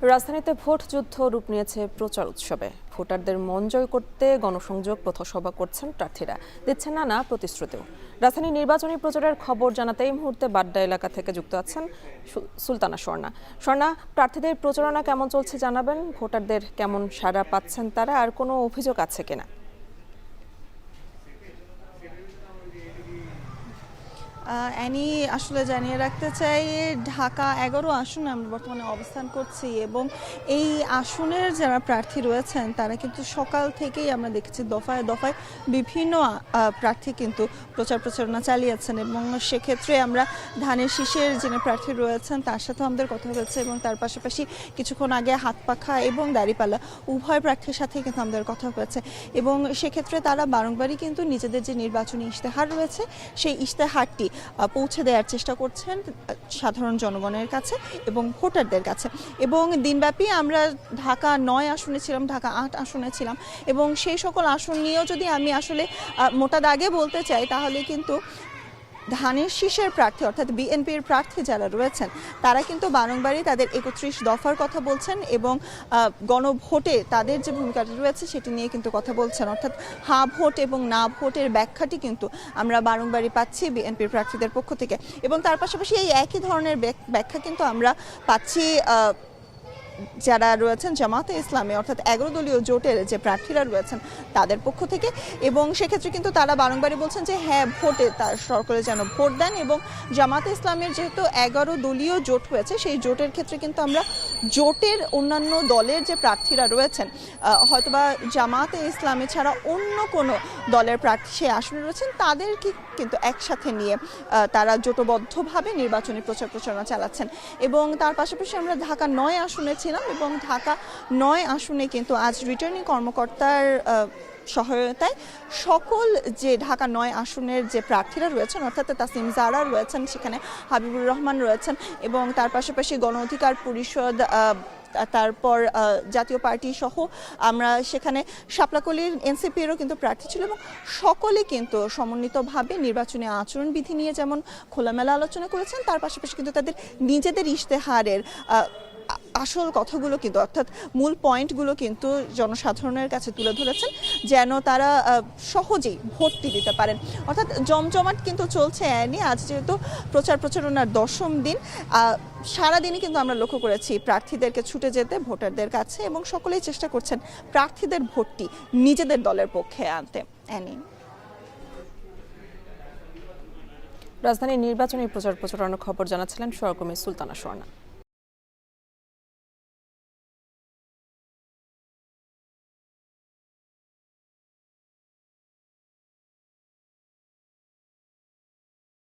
রাজধানীতে ভোট যুদ্ধ রূপ নিয়েছে প্রচার উৎসবে। ভোটারদের মন জয় করতে গণসংযোগ পথসভা করছেন প্রার্থীরা, দিচ্ছেন নানা প্রতিশ্রুতিও। রাজধানীর নির্বাচনী প্রচারের খবর জানাতে এই মুহূর্তে বাড্ডা এলাকা থেকে যুক্ত আছেন সুলতানা স্বর্ণা। স্বর্ণা, প্রার্থীদের প্রচারণা কেমন চলছে জানাবেন, ভোটারদের কেমন সাড়া পাচ্ছেন তারা, আর কোনো অভিযোগ আছে কিনা? অ্যানি, আসলে জানিয়ে রাখতে চাই, ঢাকা 11 আসনে আমরা বর্তমানে অবস্থান করছি এবং এই আসনের যারা প্রার্থী রয়েছেন তারা কিন্তু সকাল থেকেই আমরা দেখেছি দফায় দফায় বিভিন্ন প্রার্থী কিন্তু প্রচারণা চালিয়েছেন এবং সেক্ষেত্রে আমরা ধানের শীষের যিনি প্রার্থী রয়েছেন তার সাথেও আমাদের কথা হয়েছে এবং তার পাশাপাশি কিছুক্ষণ আগে হাতপাখা এবং দাঁড়িপাল্লা উভয় প্রার্থীর সাথে কিন্তু আমাদের কথা হয়েছে এবং সেক্ষেত্রে তারা বারংবারই কিন্তু নিজেদের যে নির্বাচনী ইশতেহার রয়েছে সেই ইশতেহারটি পৌঁছে দেওয়ার চেষ্টা করছেন সাধারণ জনগণের কাছে এবং ভোটারদের কাছে। এবং দিনব্যাপী আমরা ঢাকা 9 আসনে ছিলাম, ঢাকা 8 আসনে ছিলাম এবং সেই সকল আসন নিয়েও যদি আমি আসলে মোটা দাগে বলতে চাই তাহলে কিন্তু ধানের শীষের প্রার্থী অর্থাৎ বিএনপির প্রার্থী যারা রয়েছেন তারা কিন্তু বারংবারই তাদের 31 দফার কথা বলছেন এবং গণভোটে তাদের যে ভূমিকাটি রয়েছে সেটি নিয়ে কিন্তু কথা বলছেন, অর্থাৎ হ্যাঁ ভোট এবং না ভোটের ব্যাখ্যাটি কিন্তু আমরা বারংবারই পাচ্ছি বিএনপির প্রার্থীদের পক্ষ থেকে এবং তার পাশাপাশি এই একই ধরনের ব্যাখ্যা কিন্তু আমরা পাচ্ছি যারা রয়েছেন জামাতে ইসলামে অর্থাৎ 11 দলীয় জোটের যে প্রার্থীরা রয়েছেন তাদের পক্ষ থেকে এবং সেক্ষেত্রে কিন্তু তারা বারংবারই বলছেন যে হ্যাঁ ভোটে তার সকলে যেন ভোট দেন এবং জামাতে ইসলামের যেহেতু 11 দলীয় জোট হয়েছে সেই জোটের ক্ষেত্রে কিন্তু আমরা জোটের অন্যান্য দলের যে প্রার্থীরা রয়েছেন হয়তোবা জামাতে ইসলামে ছাড়া অন্য কোনো দলের প্রার্থী সেই আসনে রয়েছেন তাদেরকে কিন্তু একসাথে নিয়ে তারা জোটবদ্ধভাবে নির্বাচনী প্রচারণা চালাচ্ছেন এবং তার পাশাপাশি আমরা ঢাকা 9 আসনে ছিলাম এবং ঢাকা 9 আসনে কিন্তু আজ রিটার্নিং কর্মকর্তার সহায়তায় সকল যে ঢাকা 9 আসনের যে প্রার্থীরা রয়েছেন অর্থাৎ তাসনিম জারা রয়েছেন, সেখানে হাবিবুর রহমান রয়েছেন এবং তার পাশাপাশি গণ অধিকার পরিষদ, তারপর জাতীয় পার্টি সহ আমরা সেখানে শাপলাকলির এনসিপিরও কিন্তু প্রার্থী ছিল এবং সকলে কিন্তু সমন্বিতভাবে নির্বাচনী আচরণবিধি নিয়ে যেমন খোলামেলা আলোচনা করেছেন তার পাশাপাশি কিন্তু তাদের নিজেদের ইশতেহারের আসল কথাগুলো কিন্তু অর্থাৎ মূল পয়েন্টগুলো কিন্তু জনসাধারণের কাছে তুলে ধরেছেন যেন তারা সহজেই ভোটটি দিতে পারেন। অর্থাৎ জমজমাট কিন্তু চলছে অ্যানি। আজ যেহেতু প্রচারণার 10ম দিন, সারাদিনই কিন্তু আমরা লক্ষ্য করেছি প্রার্থীদেরকে ছুটে যেতে ভোটারদের কাছে এবং সকলেই চেষ্টা করছেন প্রার্থীদের ভোটটি নিজেদের দলের পক্ষে আনতে। অ্যানি, রাজধানীর নির্বাচনী প্রচারণার খবর জানাচ্ছিলেন সহকর্মী সুলতানা স্বর্ণা।